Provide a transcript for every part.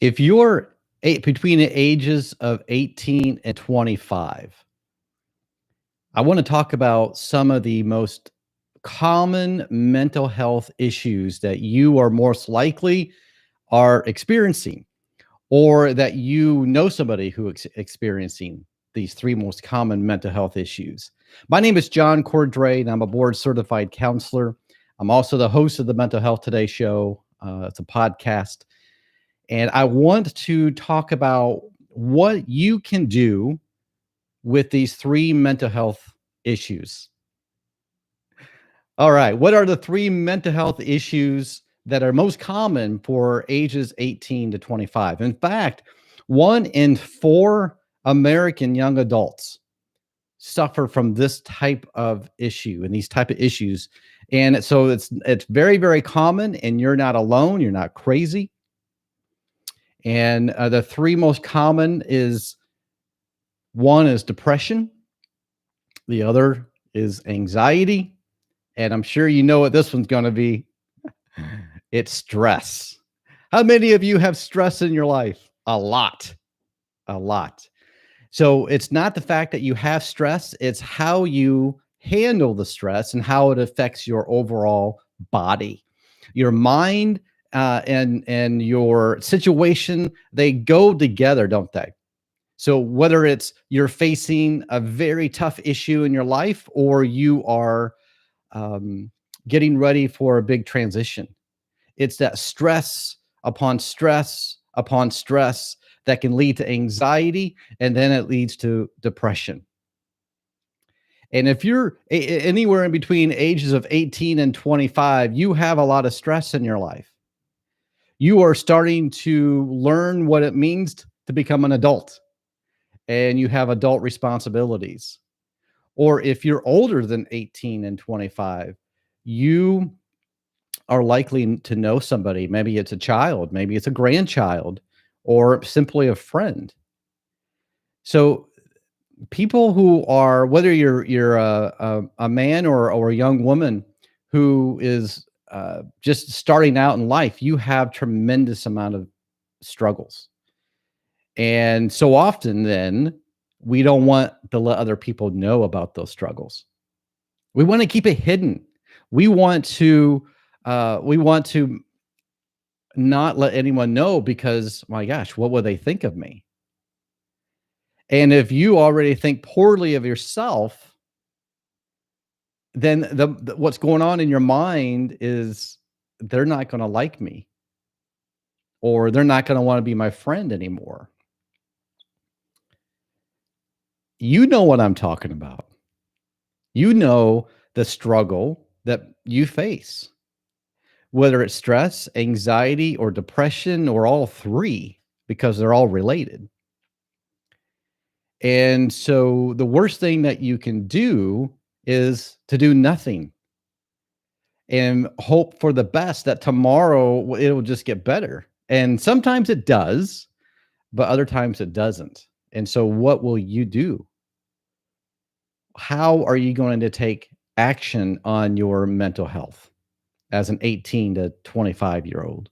If you're between the ages of 18 and 25, I want to talk about some of the most common mental health issues that you are most likely are experiencing, or that you know somebody who is experiencing these three most common mental health issues. My name is John Cordray, and I'm a board certified counselor. I'm also the host of the Mental Health Today show. It's a podcast. And I want to talk about what you can do with these three mental health issues. All right. What are the three mental health issues that are most common for ages 18 to 25? In fact, 1 in 4 American young adults suffer from this type of issue and these type of issues. And so it's very, very common, and you're not alone. You're not crazy. And the three most common is, one is depression, the other is anxiety, and I'm sure you know what this one's going to be. It's stress. How many of you have stress in your life? A lot. A lot. So it's not the fact that you have stress, it's how you handle the stress and how it affects your overall body. Your mind and your situation, they go together, don't they? So whether it's you're facing a very tough issue in your life, or you are um, getting ready for a big transition, it's that stress upon stress upon stress that can lead to anxiety, and then it leads to depression. And if you're anywhere in between ages of 18 and 25, you have a lot of stress in your life. You are starting to learn what it means to become an adult, and you have adult responsibilities. Or if you're older than 18 and 25, you are likely to know somebody. Maybe it's a child, maybe it's a grandchild, or simply a friend. So people who are, whether you're a man or a young woman who is just starting out in life, you have tremendous amount of struggles. And so often then we don't want to let other people know about those struggles. We want to keep it hidden. We want to not let anyone know, because my gosh, what will they think of me? And if you already think poorly of yourself, then the what's going on in your mind is, they're not going to like me, or they're not going to want to be my friend anymore. You know what I'm talking about. You know the struggle that you face, whether it's stress, anxiety, or depression, or all three, because they're all related. And so the worst thing that you can do is to do nothing and hope for the best that tomorrow it'll just get better. And sometimes it does, but other times it doesn't. And so what will you do? How are you going to take action on your mental health as an 18 to 25-year-old?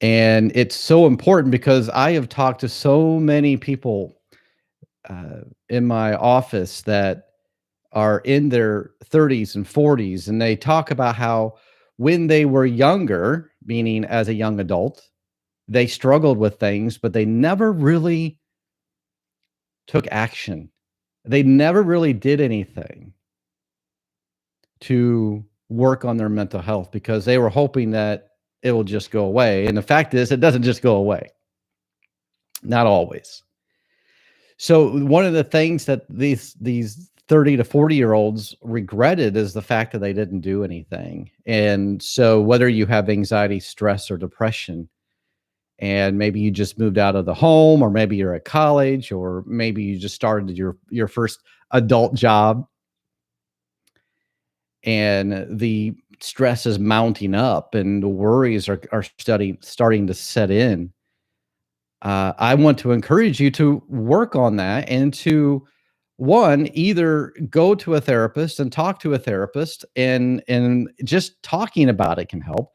And it's so important, because I have talked to so many people in my office that are in their 30s and 40s, and they talk about how when they were younger, meaning as a young adult, they struggled with things, but they never really took action. They never really did anything to work on their mental health, because they were hoping that it will just go away. And the fact is, it doesn't just go away. Not always. So one of the things that these 30 to 40-year-olds regretted is the fact that they didn't do anything. And so whether you have anxiety, stress, or depression, and maybe you just moved out of the home, or maybe you're at college, or maybe you just started your first adult job, and the stress is mounting up and the worries are starting to set in. I want to encourage you to work on that, and to, one, either go to a therapist and talk to a therapist, and just talking about it can help,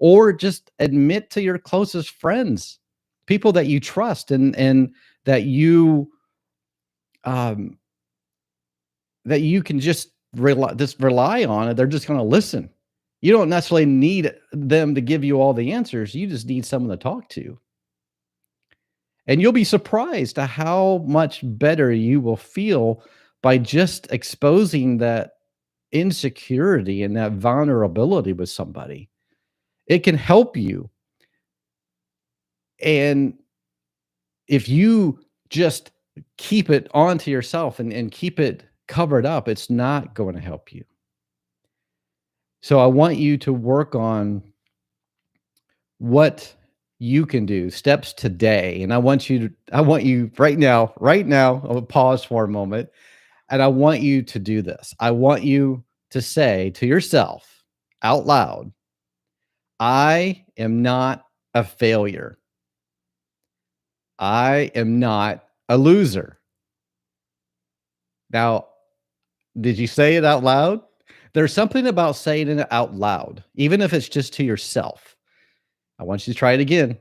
or just admit to your closest friends, people that you trust and that um, you can just rely on, and they're just going to listen. You don't necessarily need them to give you all the answers. You just need someone to talk to. And you'll be surprised at how much better you will feel by just exposing that insecurity and that vulnerability with somebody. It can help you. And if you just keep it onto yourself and keep it covered up, it's not going to help you. So I want you to work on what you can do, steps today. And I want you right now, I'll pause for a moment. And I want you to do this. I want you to say to yourself out loud, I am not a failure. I am not a loser. Now, did you say it out loud? There's something about saying it out loud, even if it's just to yourself. I want you to try it again.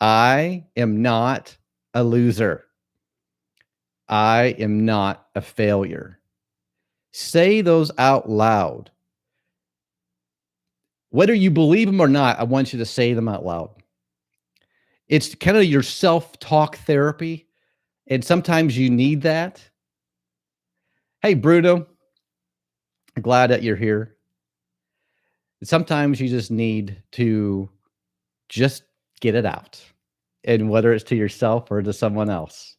I am not a loser. I am not a failure. Say those out loud. Whether you believe them or not, I want you to say them out loud. It's kind of your self-talk therapy, and sometimes you need that. Hey, Bruno, glad that you're here. Sometimes you just need to just get it out, and whether it's to yourself or to someone else.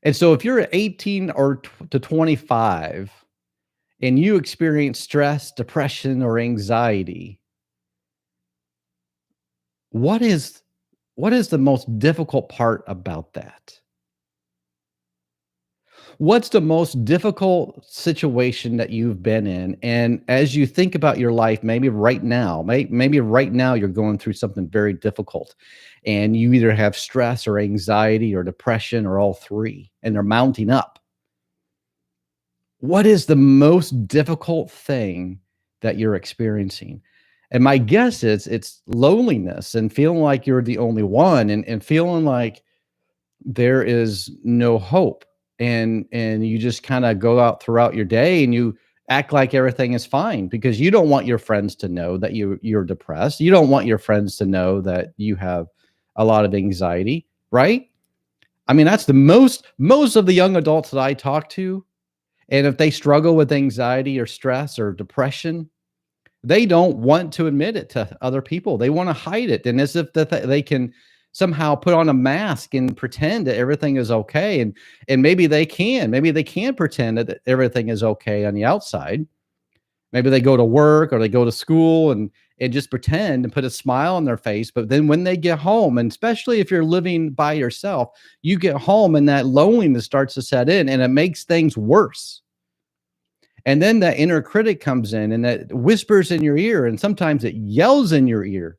And so if you're 18 or to 25 and you experience stress, depression, or anxiety, what is the most difficult part about that? What's the most difficult situation that you've been in? And as you think about your life, maybe right now, maybe right now you're going through something very difficult and you either have stress or anxiety or depression or all three, and they're mounting up. What is the most difficult thing that you're experiencing? And my guess is it's loneliness and feeling like you're the only one, and feeling like there is no hope, and you just kind of go out throughout your day and you act like everything is fine because you don't want your friends to know that you're depressed. You don't want your friends to know that you have a lot of anxiety, right? I mean, that's the most of the young adults that I talk to, and if they struggle with anxiety or stress or depression, they don't want to admit it to other people. They want to hide it, and as if that they can somehow put on a mask and pretend that everything is okay. And maybe they can pretend that everything is okay on the outside. Maybe they go to work or they go to school and just pretend and put a smile on their face. But then when they get home, and especially if you're living by yourself, you get home and that loneliness starts to set in, and it makes things worse. And then that inner critic comes in and that whispers in your ear, and sometimes it yells in your ear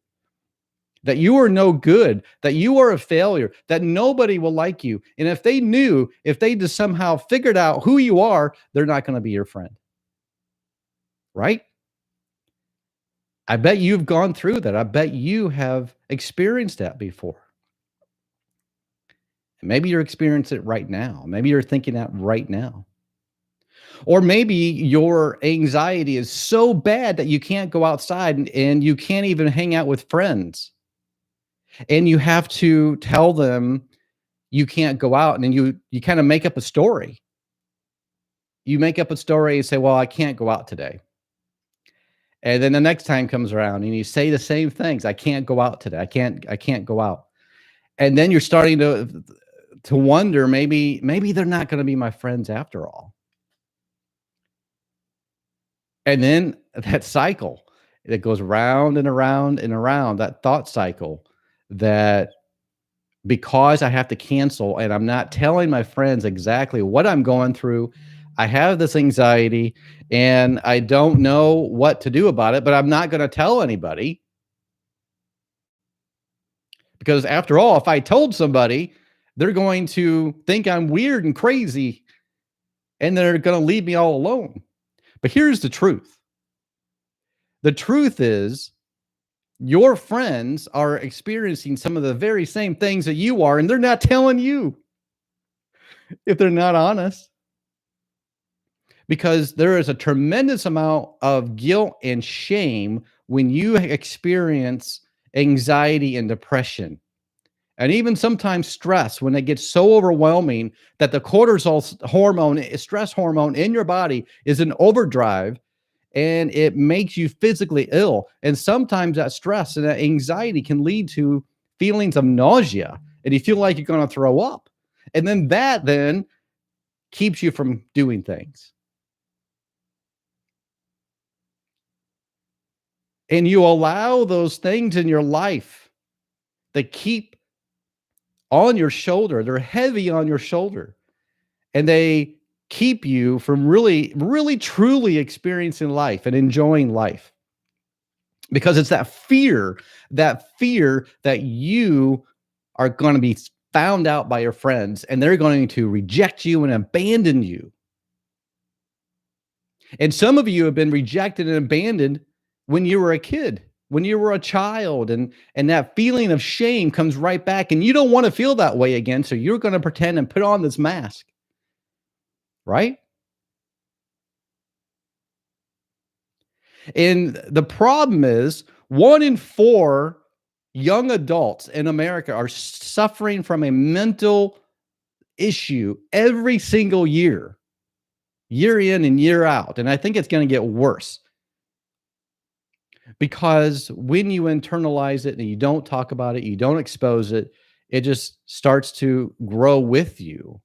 that you are no good, that you are a failure, that nobody will like you. And if they just somehow figured out who you are, they're not going to be your friend. Right? I bet you've gone through that. I bet you have experienced that before. And maybe you're experiencing it right now. Maybe you're thinking that right now. Or maybe your anxiety is so bad that you can't go outside and you can't even hang out with friends. And you have to tell them you can't go out, and then you kind of make up a story. You make up a story and say, "Well, I can't go out today." And then the next time comes around and you say the same things. "I can't go out today. I can't go out." And then you're starting to wonder, maybe they're not going to be my friends after all. And then that cycle, it goes round and around and around, that thought cycle, that because I have to cancel and I'm not telling my friends exactly what I'm going through, I have this anxiety and I don't know what to do about it, but I'm not going to tell anybody because after all, if I told somebody, they're going to think I'm weird and crazy and they're going to leave me all alone. But here's the truth. The truth is, your friends are experiencing some of the very same things that you are, and they're not telling you if they're not honest. Because there is a tremendous amount of guilt and shame when you experience anxiety and depression, and even sometimes stress when it gets so overwhelming that the cortisol hormone, stress hormone in your body is in overdrive, and it makes you physically ill. And sometimes that stress and that anxiety can lead to feelings of nausea, and you feel like you're going to throw up. And then that then keeps you from doing things. And you allow those things in your life that keep on your shoulder. They're heavy on your shoulder, and they keep you from really, really, truly experiencing life and enjoying life, because it's that fear that you are going to be found out by your friends and they're going to reject you and abandon you. And some of you have been rejected and abandoned when you were a kid, when you were a child, and that feeling of shame comes right back, and you don't want to feel that way again, so you're going to pretend and put on this mask, right? And the problem is 1 in 4 young adults in America are suffering from a mental issue every single year, year in and year out. And I think it's going to get worse, because when you internalize it and you don't talk about it, you don't expose it, it just starts to grow with you.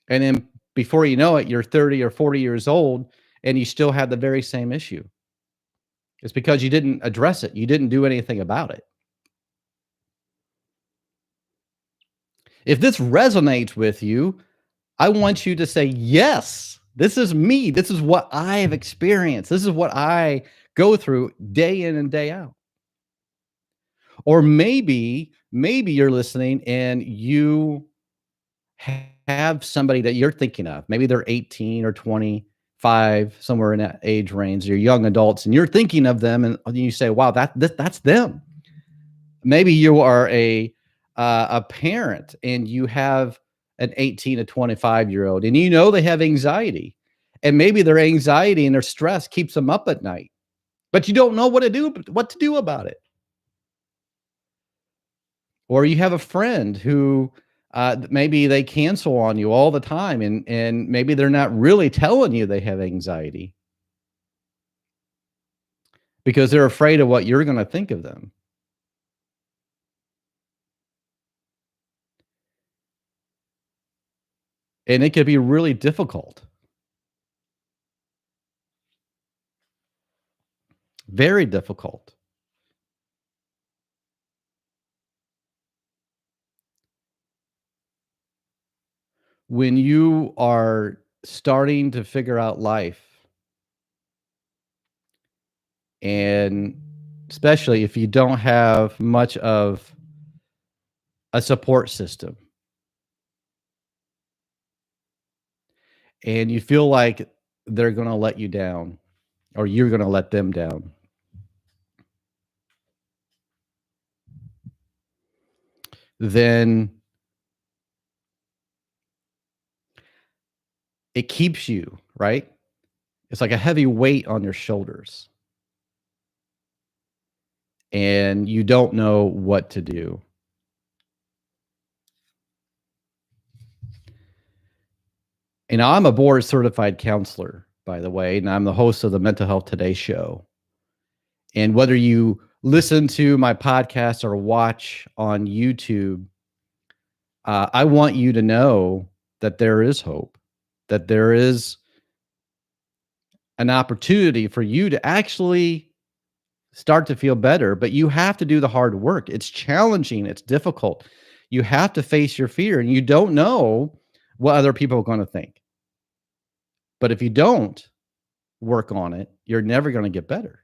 And then before you know it, you're 30 or 40 years old and you still have the very same issue. It's because you didn't address it. You didn't do anything about it. If this resonates with you, I want you to say, yes, this is me. This is what I've experienced. This is what I go through day in and day out. Or maybe you're listening and you have somebody that you're thinking of. Maybe they're 18 or 25, somewhere in that age range. You're young adults and you're thinking of them, and you say, wow, that's them. Maybe you are a parent and you have an 18 to 25-year-old, and you know they have anxiety, and maybe their anxiety and their stress keeps them up at night, but you don't know what to do about it. Or you have a friend who maybe they cancel on you all the time, and maybe they're not really telling you they have anxiety because they're afraid of what you're going to think of them. And it could be really difficult, very difficult. When you are starting to figure out life, and especially if you don't have much of a support system, and you feel like they're going to let you down or you're going to let them down, then it keeps you, right? It's like a heavy weight on your shoulders, and you don't know what to do. And I'm a board certified counselor, by the way, and I'm the host of the Mental Health Today show. And whether you listen to my podcast or watch on YouTube, I want you to know that there is hope, that there is an opportunity for you to actually start to feel better, but you have to do the hard work. It's challenging, it's difficult. You have to face your fear, and you don't know what other people are going to think. But if you don't work on it, you're never going to get better.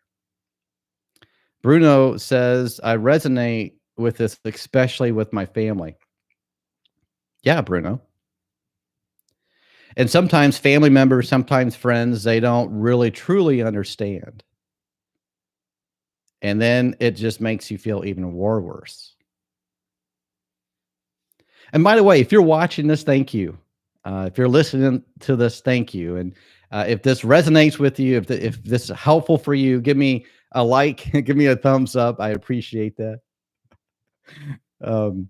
Bruno says, I resonate with this, especially with my family. Yeah, Bruno. And sometimes family members, sometimes friends, they don't really truly understand. And then it just makes you feel even more worse. And by the way, if you're watching this, thank you. If you're listening to this, thank you. And if this resonates with you, if this is helpful for you, give me a like, give me a thumbs up. I appreciate that. Um,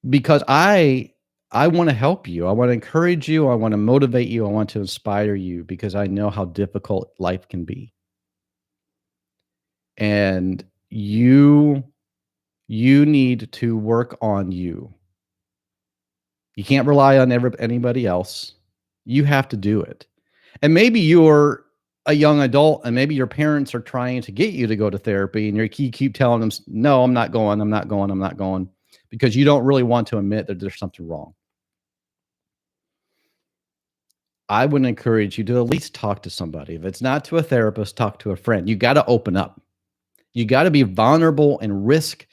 because I want to help you. I want to encourage you. I want to motivate you. I want to inspire you because I know how difficult life can be. And you need to work on you. You can't rely on anybody else. You have to do it. And maybe you're a young adult and maybe your parents are trying to get you to go to therapy and you keep telling them, no, I'm not going, I'm not going, I'm not going, because you don't really want to admit that there's something wrong. I would encourage you to at least talk to somebody. If it's not to a therapist, talk to a friend. You got to open up. You got to be vulnerable and risk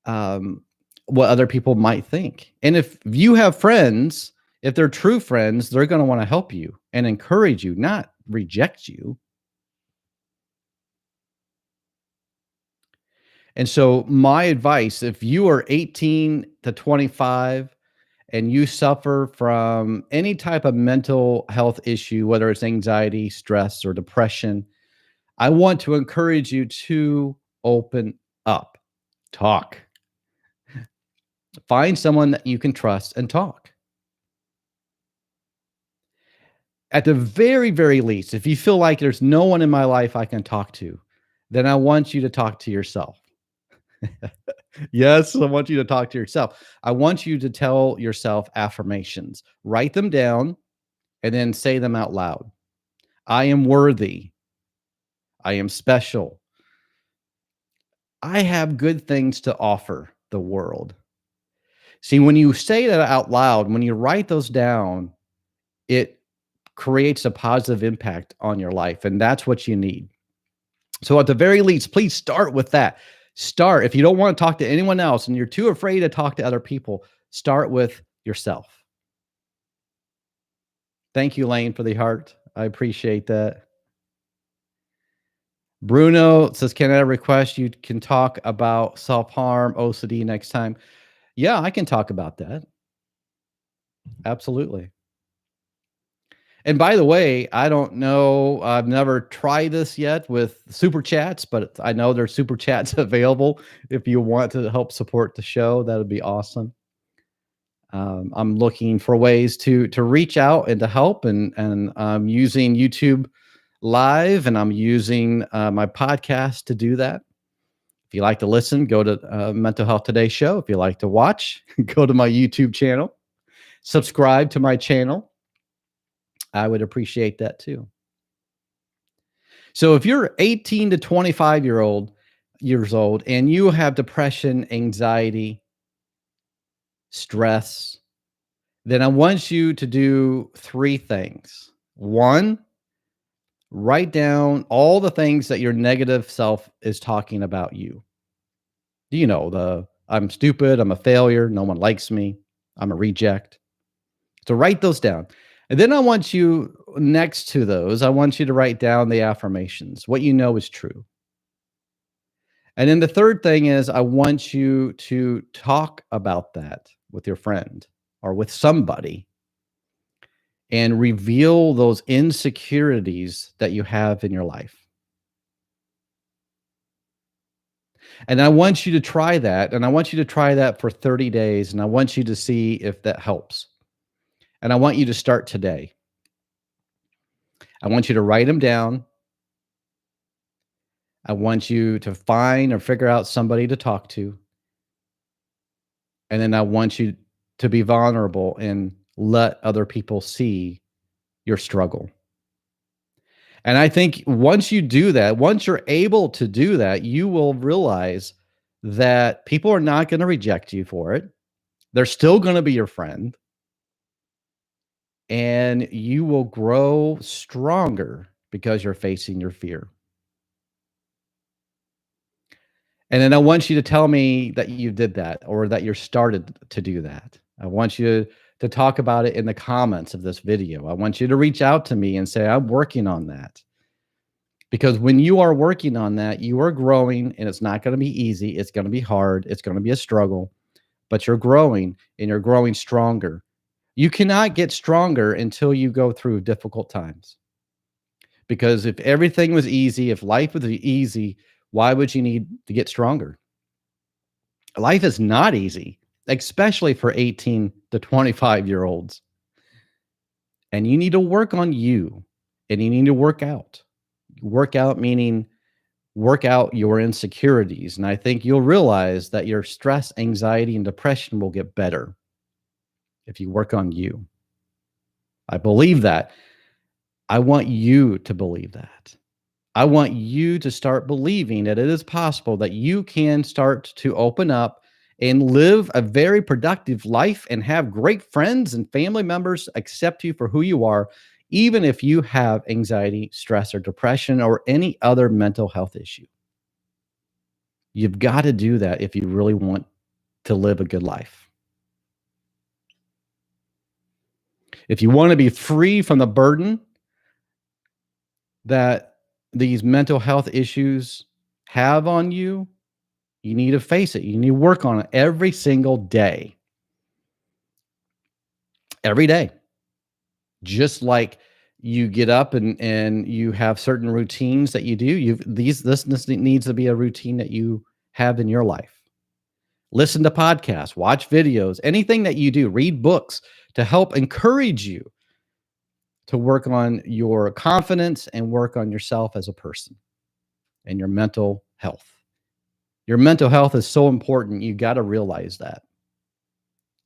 what other people might think. And if you have friends, if they're true friends, they're going to want to help you and encourage you, not reject you. And so my advice, if you are 18 to 25 and you suffer from any type of mental health issue, whether it's anxiety, stress, or depression, I want to encourage you to open up, talk. Find someone that you can trust and talk. At the very, very least, if you feel like there's no one in my life I can talk to, then I want you to talk to yourself. Yes, I want you to talk to yourself. I want you to tell yourself affirmations. Write them down and then say them out loud. I am worthy. I am special. I have good things to offer the world. See, when you say that out loud, when you write those down, it creates a positive impact on your life. And that's what you need. So at the very least, please start with that. Start. If you don't want to talk to anyone else and you're too afraid to talk to other people, start with yourself. Thank you, Lane, for the heart. I appreciate that. Bruno says, can I request you can talk about self-harm, OCD next time? Yeah, I can talk about that. Absolutely. And by the way, I don't know, I've never tried this yet with super chats, but I know there's super chats available. If you want to help support the show, that would be awesome. I'm looking for ways to reach out and to help, and I'm using YouTube Live, and I'm using my podcast to do that. If you like to listen, go to Mental Health Today show. If you like to watch, go to my YouTube channel. Subscribe to my channel. I would appreciate that too. So if you're 18 to 25 years old and you have depression, anxiety, stress, then I want you to do 3 things. 1, write down all the things that your negative self is talking about you. You know, I'm stupid, I'm a failure, no one likes me, I'm a reject. So write those down. And then I want you, next to those, I want you to write down the affirmations, what you know is true. And then the third thing is I want you to talk about that with your friend or with somebody and reveal those insecurities that you have in your life. And I want you to try that. And I want you to try that for 30 days. And I want you to see if that helps. And I want you to start today. I want you to write them down. I want you to find or figure out somebody to talk to. And then I want you to be vulnerable and let other people see your struggle. And I think once you do that, once you're able to do that, you will realize that people are not going to reject you for it. They're still going to be your friend. And you will grow stronger because you're facing your fear. And then I want you to tell me that you did that or that you're started to do that. I want you to talk about it in the comments of this video. I want you to reach out to me and say, I'm working on that. Because when you are working on that, you are growing, and it's not going to be easy. It's going to be hard. It's going to be a struggle, but you're growing, and you're growing stronger. You cannot get stronger until you go through difficult times. Because if everything was easy, if life was easy, why would you need to get stronger? Life is not easy, especially for 18 to 25-year-olds. And you need to work on you, and you need to work out. Work out meaning work out your insecurities. And I think you'll realize that your stress, anxiety, and depression will get better if you work on you. I believe that. I want you to believe that. I want you to start believing that it is possible that you can start to open up and live a very productive life and have great friends and family members accept you for who you are, even if you have anxiety, stress, or depression, or any other mental health issue. You've got to do that if you really want to live a good life. If you want to be free from the burden that these mental health issues have on you, you need to face it. You need to work on it every single day. Every day. Just like you get up and you have certain routines that you do, this needs to be a routine that you have in your life. Listen to podcasts, watch videos, anything that you do, read books to help encourage you to work on your confidence and work on yourself as a person and your mental health. Your mental health is so important. You got to realize that.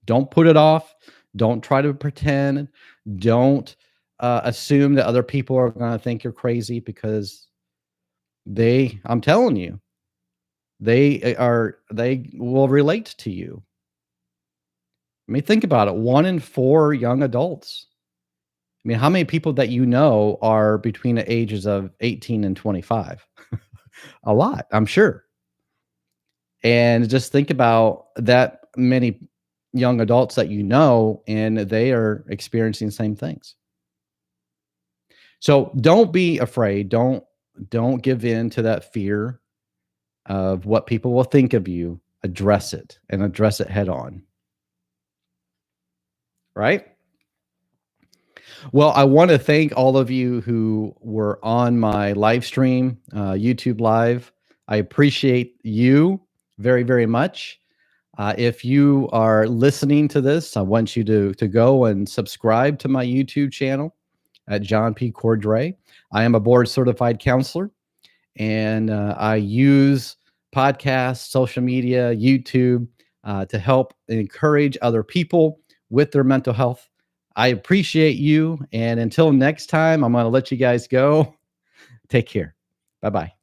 Don't put it off. Don't try to pretend. Don't assume that other people are going to think you're crazy, because I'm telling you, they will relate to you. I mean, think about it. 1 in 4 young adults. I mean, how many people that you know are between the ages of 18 and 25? A lot, I'm sure. And just think about that many young adults that you know, and they are experiencing the same things. So don't be afraid. Don't give in to that fear of what people will think of you. Address it, and address it head on. Right? Well, I want to thank all of you who were on my live stream, YouTube Live. I appreciate you very, very much. If you are listening to this, I want you to go and subscribe to my YouTube channel at John P. Cordray. I am a board certified counselor, and I use podcasts, social media, YouTube to help encourage other people with their mental health. I appreciate you. And until next time, I'm going to let you guys go. Take care. Bye-bye.